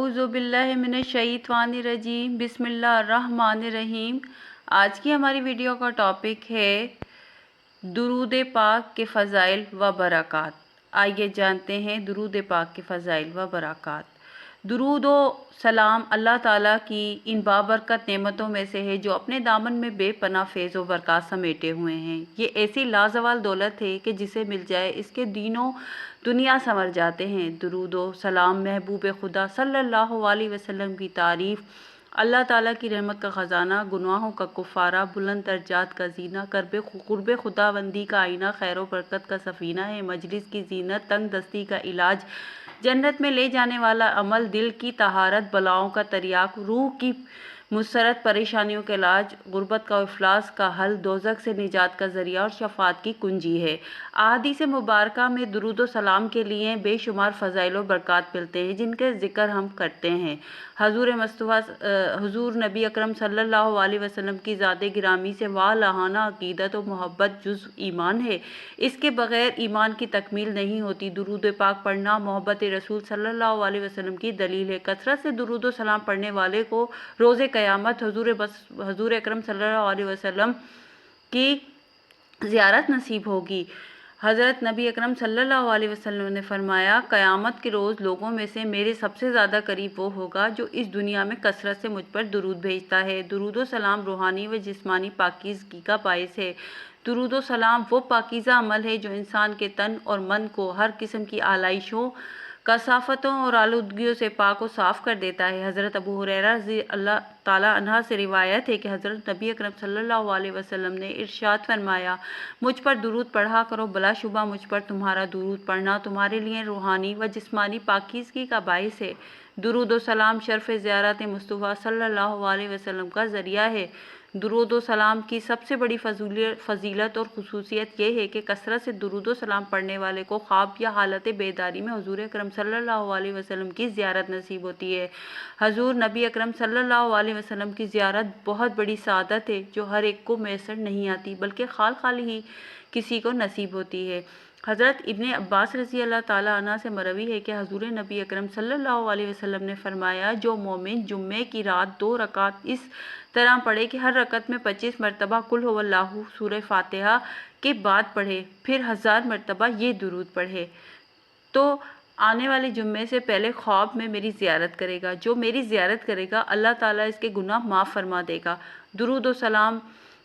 اعوذ باللہ من الشیطان الرجیم بسم اللہ الرحمن الرحیم۔ آج کی ہماری ویڈیو کا ٹاپک ہے درود پاک کے فضائل و برکات۔ آئیے جانتے ہیں درود پاک کے فضائل و برکات۔ درود و سلام اللہ تعالیٰ کی ان بابرکت نعمتوں میں سے ہے جو اپنے دامن میں بے پناہ فیض و برکات سمیٹے ہوئے ہیں۔ یہ ایسی لازوال دولت ہے کہ جسے مل جائے اس کے دینوں دنیا سنور جاتے ہیں۔ درود و سلام محبوب خدا صلی اللہ علیہ وسلم کی تعریف، اللہ تعالیٰ کی رحمت کا خزانہ، گناہوں کا کفارہ، بلند درجات کا زینہ، قرب خداوندی کا آئینہ، خیر و برکت کا سفینہ ہے، مجلس کی زینت، تنگ دستی کا علاج، جنت میں لے جانے والا عمل، دل کی طہارت، بلاؤں کا تریاق، روح کی مسرت، پریشانیوں کا علاج، غربت کا افلاس کا حل، دوزخ سے نجات کا ذریعہ اور شفاعت کی کنجی ہے۔ احادیث مبارکہ میں درود و سلام کے لیے بے شمار فضائل و برکات ملتے ہیں جن کے ذکر ہم کرتے ہیں۔ حضور نبی اکرم صلی اللہ علیہ وسلم کی ذات گرامی سے والہانہ عقیدت و محبت جز ایمان ہے، اس کے بغیر ایمان کی تکمیل نہیں ہوتی۔ درود پاک پڑھنا محبت رسول صلی اللہ علیہ وسلم کی دلیل ہے۔ کثرت سے درود و سلام پڑھنے والے کو روز قیامت حضور اکرم صلی اللہ علیہ وسلم کی زیارت نصیب ہوگی۔ حضرت نبی اکرم صلی اللہ علیہ وسلم نے فرمایا، قیامت کے روز لوگوں میں سے میرے سب سے زیادہ قریب وہ ہوگا جو اس دنیا میں کثرت سے مجھ پر درود بھیجتا ہے۔ درود و سلام روحانی و جسمانی پاکیزگی کا باعث ہے۔ درود و سلام وہ پاکیزہ عمل ہے جو انسان کے تن اور من کو ہر قسم کی آلائشوں، کثافتوں اور آلودگیوں سے پاک و صاف کر دیتا ہے۔ حضرت ابو ہریرہ رضی اللہ تعالیٰ عنہ سے روایت ہے کہ حضرت نبی اکرم صلی اللہ علیہ وسلم نے ارشاد فرمایا، مجھ پر درود پڑھا کرو، بلا شبہ مجھ پر تمہارا درود پڑھنا تمہارے لیے روحانی و جسمانی پاکیزگی کا باعث ہے۔ درود و سلام شرف زیارت مصطفیٰ صلی اللہ علیہ وسلم کا ذریعہ ہے۔ درود و سلام کی سب سے بڑی فضیلت اور خصوصیت یہ ہے کہ کثرت سے درود و سلام پڑھنے والے کو خواب یا حالت بیداری میں حضور اکرم صلی اللہ علیہ وسلم کی زیارت نصیب ہوتی ہے۔ حضور نبی اکرم صلی اللہ علیہ وسلم کی زیارت بہت بڑی سعادت ہے جو ہر ایک کو میسر نہیں آتی بلکہ خال ہی کسی کو نصیب ہوتی ہے۔ حضرت ابن عباس رضی اللہ تعالیٰ عنہ سے مروی ہے کہ حضور نبی اکرم صلی اللہ علیہ وسلم نے فرمایا، جو مومن جمعے کی رات 2 رکعت اس طرح پڑھے کہ ہر رکعت میں 25 مرتبہ قل هو اللہ سورہ فاتحہ کے بعد پڑھے، پھر 1000 مرتبہ یہ درود پڑھے تو آنے والے جمعے سے پہلے خواب میں میری زیارت کرے گا۔ جو میری زیارت کرے گا اللہ تعالیٰ اس کے گناہ معاف فرما دے گا۔ درود و سلام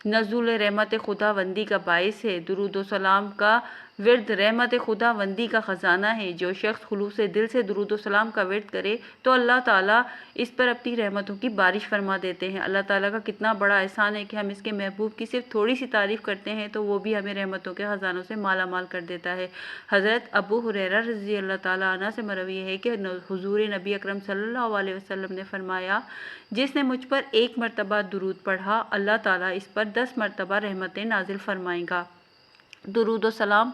نزول رحمت خداوندی کا باعث ہے۔ درود و سلام کا ورد رحمت خداوندی کا خزانہ ہے۔ جو شخص خلوص دل سے درود و سلام کا ورد کرے تو اللہ تعالیٰ اس پر اپنی رحمتوں کی بارش فرما دیتے ہیں۔ اللہ تعالیٰ کا کتنا بڑا احسان ہے کہ ہم اس کے محبوب کی صرف تھوڑی سی تعریف کرتے ہیں تو وہ بھی ہمیں رحمتوں کے خزانوں سے مالا مال کر دیتا ہے۔ حضرت ابو ہریرہ رضی اللہ تعالیٰ عنہ سے مروی ہے کہ حضور نبی اکرم صلی اللہ علیہ وسلم نے فرمایا، جس نے مجھ پر 1 مرتبہ درود پڑھا اللہ تعالیٰ اس پر 10 مرتبہ رحمتیں نازل فرمائے گا۔ درود و سلام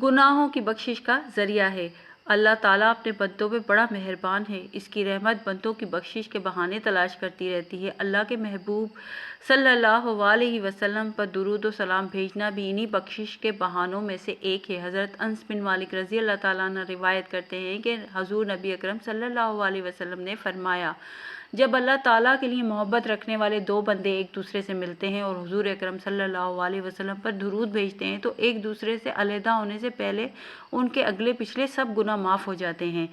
گناہوں کی بخشش کا ذریعہ ہے۔ اللہ تعالیٰ اپنے بندوں پہ بڑا مہربان ہے، اس کی رحمت بندوں کی بخشش کے بہانے تلاش کرتی رہتی ہے۔ اللہ کے محبوب صلی اللہ علیہ وسلم پر درود و سلام بھیجنا بھی انہی بخشش کے بہانوں میں سے ایک ہے۔ حضرت انس بن مالک رضی اللہ تعالیٰ عنہ روایت کرتے ہیں کہ حضور نبی اکرم صلی اللہ علیہ وسلم نے فرمایا، جب اللہ تعالیٰ کے لیے محبت رکھنے والے 2 بندے ایک دوسرے سے ملتے ہیں اور حضور اکرم صلی اللہ علیہ وسلم پر درود بھیجتے ہیں تو ایک دوسرے سے علیحدہ ہونے سے پہلے ان کے اگلے پچھلے سب گناہ معاف ہو جاتے ہیں۔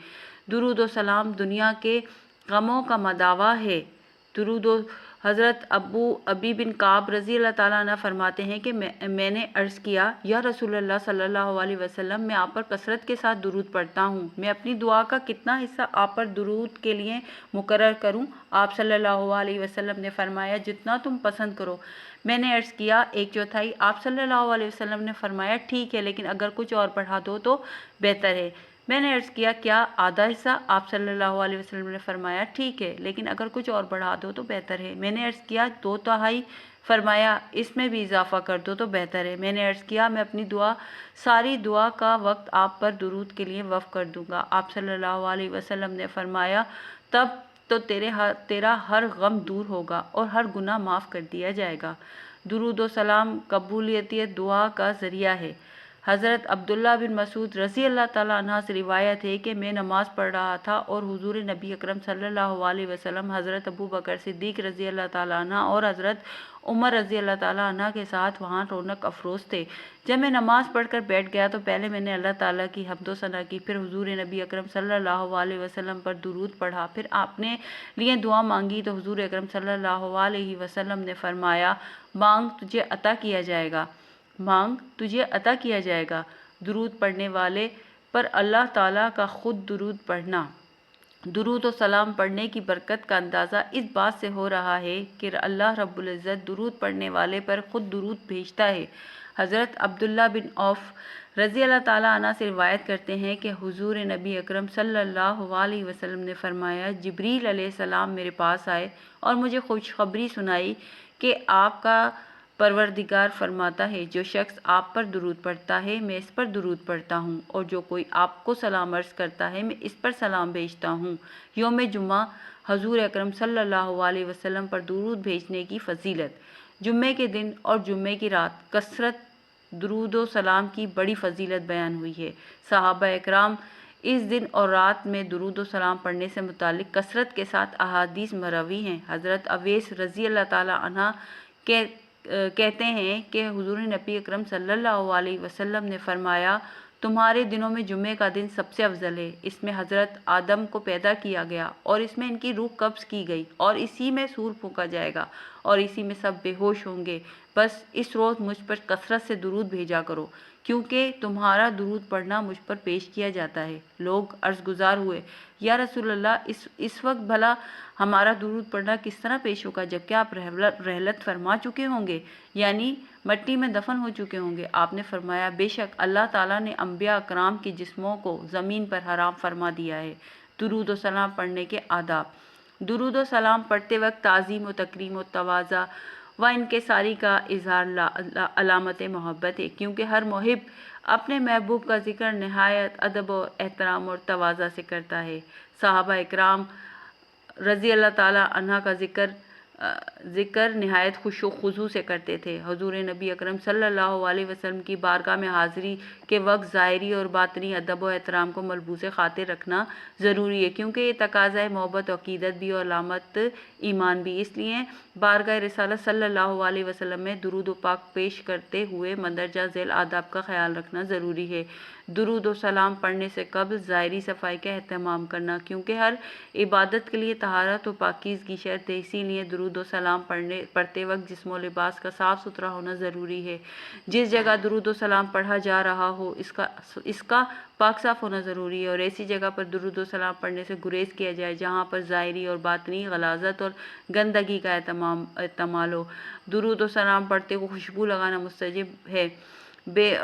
درود و سلام دنیا کے غموں کا مداوا ہے۔ حضرت ابی بن کعب رضی اللہ تعالیٰ عنہ فرماتے ہیں کہ میں نے عرض کیا، یا رسول اللہ صلی اللہ علیہ وسلم، میں آپ پر کثرت کے ساتھ درود پڑھتا ہوں، میں اپنی دعا کا کتنا حصہ آپ پر درود کے لیے مقرر کروں؟ آپ صلی اللہ علیہ وسلم نے فرمایا، جتنا تم پسند کرو۔ میں نے عرض کیا، 1/4۔ آپ صلی اللہ علیہ وسلم نے فرمایا، ٹھیک ہے، لیکن اگر کچھ اور بڑھا دو تو بہتر ہے۔ میں نے عرض کیا، کیا آدھا حصہ؟ آپ صلی اللہ علیہ وسلم نے فرمایا، ٹھیک ہے، لیکن اگر کچھ اور بڑھا دو تو بہتر ہے۔ میں نے عرض کیا، 2/3؟ فرمایا، اس میں بھی اضافہ کر دو تو بہتر ہے۔ میں نے عرض کیا، میں اپنی ساری دعا کا وقت آپ پر درود کے لیے وقف کر دوں گا۔ آپ صلی اللہ علیہ وسلم نے فرمایا، تب تو تیرا ہر غم دور ہوگا اور ہر گناہ معاف کر دیا جائے گا۔ درود و سلام قبولیت دعا کا ذریعہ ہے۔ حضرت عبداللہ بن مسعود رضی اللہ تعالیٰ عنہ سے روایت ہے کہ میں نماز پڑھ رہا تھا اور حضور نبی اکرم صلی اللہ علیہ وسلم حضرت ابو بکر صدیق رضی اللہ تعالیٰ عنہ اور حضرت عمر رضی اللہ تعالیٰ عنہ کے ساتھ وہاں رونق افروز تھے۔ جب میں نماز پڑھ کر بیٹھ گیا تو پہلے میں نے اللہ تعالیٰ کی حمد و ثنا کی، پھر حضور نبی اکرم صلی اللہ علیہ وسلم پر درود پڑھا، پھر آپ نے لیے دعا مانگی تو حضور اکرم صلی اللہ علیہ وسلم نے فرمایا، مانگ تجھے عطا کیا جائے گا، مانگ تجھے عطا کیا جائے گا۔ درود پڑھنے والے پر اللہ تعالیٰ کا خود درود پڑھنا۔ درود و سلام پڑھنے کی برکت کا اندازہ اس بات سے ہو رہا ہے کہ اللہ رب العزت درود پڑھنے والے پر خود درود بھیجتا ہے۔ حضرت عبداللہ بن عوف رضی اللہ تعالیٰ عنہ سے روایت کرتے ہیں کہ حضور نبی اکرم صلی اللہ علیہ وسلم نے فرمایا، جبریل علیہ السلام میرے پاس آئے اور مجھے خوشخبری سنائی کہ آپ کا پروردگار فرماتا ہے، جو شخص آپ پر درود پڑھتا ہے میں اس پر درود پڑھتا ہوں، اور جو کوئی آپ کو سلام عرض کرتا ہے میں اس پر سلام بھیجتا ہوں۔ یوم جمعہ حضور اکرم صلی اللہ علیہ وسلم پر درود بھیجنے کی فضیلت۔ جمعے کے دن اور جمعے کی رات کثرت درود و سلام کی بڑی فضیلت بیان ہوئی ہے۔ صحابہ اکرام اس دن اور رات میں درود و سلام پڑھنے سے متعلق کثرت کے ساتھ احادیث مروی ہیں۔ حضرت اویس رضی اللہ تعالیٰ عنہ کہتے ہیں کہ حضور نبی اکرم صلی اللہ علیہ وسلم نے فرمایا، تمہارے دنوں میں جمعے کا دن سب سے افضل ہے، اس میں حضرت آدم کو پیدا کیا گیا اور اس میں ان کی روح قبض کی گئی اور اسی میں سور پھونکا جائے گا اور اسی میں سب بے ہوش ہوں گے، بس اس روز مجھ پر کثرت سے درود بھیجا کرو کیونکہ تمہارا درود پڑھنا مجھ پر پیش کیا جاتا ہے۔ لوگ عرض گزار ہوئے، یا رسول اللہ اس وقت بھلا ہمارا درود پڑھنا کس طرح پیش ہوگا جبکہ آپ رحلت فرما چکے ہوں گے، یعنی مٹی میں دفن ہو چکے ہوں گے؟ آپ نے فرمایا، بے شک اللہ تعالیٰ نے انبیاء اکرام کی جسموں کو زمین پر حرام فرما دیا ہے۔ درود و سلام پڑھنے کے آداب۔ درود و سلام پڑھتے وقت تعظیم و تکریم و تواضع و انکساری کا اظہار علامت محبت ہے، کیونکہ ہر محب اپنے محبوب کا ذکر نہایت ادب و احترام اور تواضع سے کرتا ہے۔ صحابہ اکرام رضی اللہ تعالیٰ عنہ کا ذکر نہایت خشوع و خضوع سے کرتے تھے۔ حضور نبی اکرم صلی اللہ علیہ وسلم کی بارگاہ میں حاضری کے وقت ظاہری اور باطنی ادب و احترام کو ملحوظ خاطر رکھنا ضروری ہے، کیونکہ یہ تقاضا ہے محبت و عقیدت بھی اور علامت ایمان بھی۔ اس لیے بارگاہ رسالت صلی اللہ علیہ وسلم میں درود و پاک پیش کرتے ہوئے مندرجہ ذیل آداب کا خیال رکھنا ضروری ہے۔ درود و سلام پڑھنے سے قبل ظاہری صفائی کا اہتمام کرنا، کیونکہ ہر عبادت کے لیے طہارت و پاکیزگی شرط ہے، اسی لیے درود و سلام پڑھتے وقت جسم و لباس کا صاف ستھرا ہونا ضروری ہے۔ جس جگہ درود و سلام پڑھا جا رہا ہو اس کا پاک صاف ہونا ضروری ہے، اور ایسی جگہ پر درود و سلام پڑھنے سے گریز کیا جائے جہاں پر ظاہری اور باطنی غلاظت اور گندگی کا احتمال ہو۔ درود و سلام پڑھتے کو خوشبو لگانا مستحب ہے۔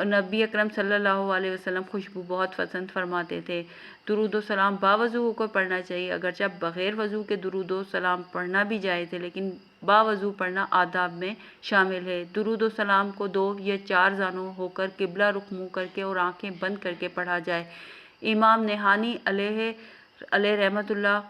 نبی اکرم صلی اللہ علیہ وسلم خوشبو بہت پسند فرماتے تھے۔ درود و سلام باوضو ہو کر پڑھنا چاہیے، اگرچہ بغیر وضو کے درود و سلام پڑھنا بھی جائز ہے، لیکن باوضو پڑھنا آداب میں شامل ہے۔ درود و سلام کو 2 یا 4 زانوں ہو کر قبلہ رخ منہ کر کے اور آنکھیں بند کر کے پڑھا جائے۔ امام نہانی علیہ رحمۃ اللہ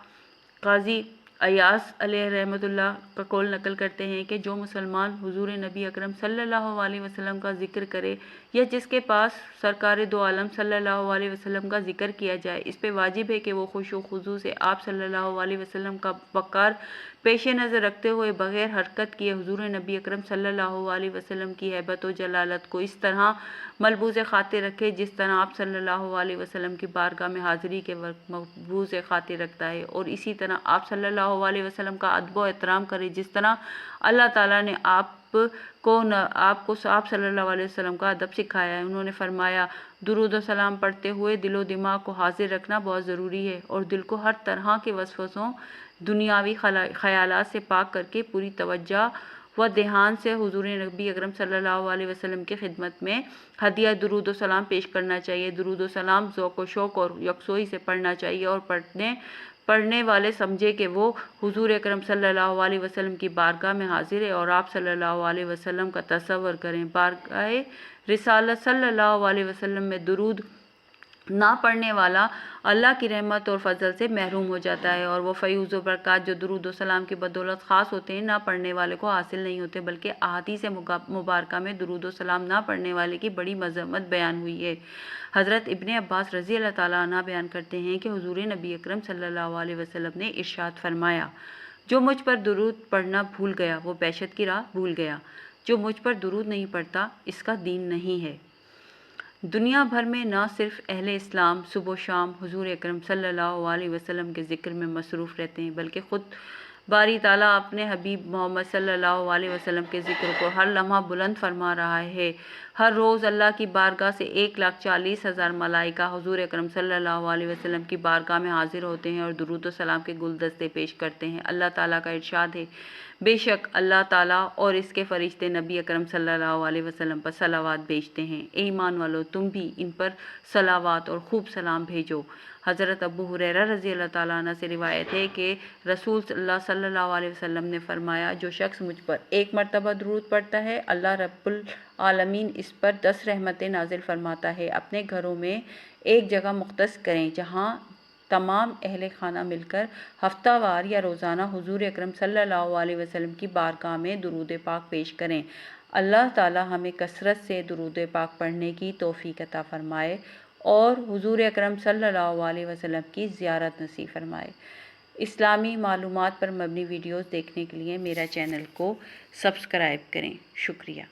قاضی ایاز علیہ رحمۃ اللہ کا قول نقل کرتے ہیں کہ جو مسلمان حضور نبی اکرم صلی اللہ علیہ وسلم کا ذکر کرے یا جس کے پاس سرکار دو عالم صلی اللہ علیہ وسلم کا ذکر کیا جائے، اس پہ واجب ہے کہ وہ خشوع و خضوع سے آپ صلی اللہ علیہ وسلم کا وقار پیش نظر رکھتے ہوئے بغیر حرکت کیے حضور نبی اکرم صلی اللہ علیہ وسلم کی ہیبت و جلالت کو اس طرح ملحوظ خاطر رکھے جس طرح آپ صلی اللہ علیہ وسلم کی بارگاہ میں حاضری کے وقت ملحوظ خاطر رکھتا ہے، اور اسی طرح آپ صلی اللہ علیہ وسلم کا ادب و احترام کرے جس طرح اللہ تعالیٰ نے آپ کو آپ صلی اللہ علیہ وسلم کا ادب سکھایا ہے۔ انہوں نے فرمایا، درود و سلام پڑھتے ہوئے دل و دماغ کو حاضر رکھنا بہت ضروری ہے، اور دل کو ہر طرح کے وسوسوں، دنیاوی خیالات سے پاک کر کے پوری توجہ و دھیان سے حضور نبی اکرم صلی اللہ علیہ وسلم کی خدمت میں ہدیہ درود و سلام پیش کرنا چاہیے۔ درود و سلام ذوق و شوق اور یکسوئی سے پڑھنا چاہیے، اور پڑھنے والے سمجھے کہ وہ حضور اکرم صلی اللہ علیہ وسلم کی بارگاہ میں حاضر ہے، اور آپ صلی اللہ علیہ وسلم کا تصور کریں۔ بارگاہ رسالت صلی اللہ علیہ وسلم میں درود نہ پڑھنے والا اللہ کی رحمت اور فضل سے محروم ہو جاتا ہے، اور وہ فیوز و برکات جو درود و سلام کی بدولت خاص ہوتے ہیں نہ پڑھنے والے کو حاصل نہیں ہوتے، بلکہ احادیث مبارکہ میں درود و سلام نہ پڑھنے والے کی بڑی مذمت بیان ہوئی ہے۔ حضرت ابن عباس رضی اللہ تعالیٰ عنہ بیان کرتے ہیں کہ حضور نبی اکرم صلی اللہ علیہ وسلم نے ارشاد فرمایا، جو مجھ پر درود پڑھنا بھول گیا وہ بیشت کی راہ بھول گیا، جو مجھ پر درود نہیں پڑھتا اس کا دین نہیں ہے۔ دنیا بھر میں نہ صرف اہل اسلام صبح و شام حضور اکرم صلی اللہ علیہ وسلم کے ذکر میں مصروف رہتے ہیں، بلکہ خود باری تعالیٰ اپنے حبیب محمد صلی اللہ علیہ وسلم کے ذکر کو ہر لمحہ بلند فرما رہا ہے۔ ہر روز اللہ کی بارگاہ سے 1,40,000 ملائکہ حضور اکرم صلی اللہ علیہ وسلم کی بارگاہ میں حاضر ہوتے ہیں اور درود و سلام کے گلدستے پیش کرتے ہیں۔ اللہ تعالیٰ کا ارشاد ہے، بے شک اللہ تعالیٰ اور اس کے فرشتے نبی اکرم صلی اللہ علیہ وسلم پر صلوات بھیجتے ہیں۔ اے ایمان والو، تم بھی ان پر صلوات اور خوب سلام بھیجو۔ حضرت ابو ہریرہ رضی اللہ تعالیٰ عنہ سے روایت ہے کہ رسول اللہ صلی اللہ علیہ وسلم نے فرمایا، جو شخص مجھ پر 1 مرتبہ درود پڑھتا ہے اللہ رب العالمین اس پر 10 رحمتیں نازل فرماتا ہے۔ اپنے گھروں میں ایک جگہ مختص کریں جہاں تمام اہل خانہ مل کر ہفتہ وار یا روزانہ حضور اکرم صلی اللہ علیہ وسلم کی بارگاہ میں درود پاک پیش کریں۔ اللہ تعالیٰ ہمیں کثرت سے درود پاک پڑھنے کی توفیق عطا فرمائے اور حضور اکرم صلی اللہ علیہ وسلم کی زیارت نصیب فرمائے۔ اسلامی معلومات پر مبنی ویڈیوز دیکھنے کے لیے میرا چینل کو سبسکرائب کریں۔ شکریہ۔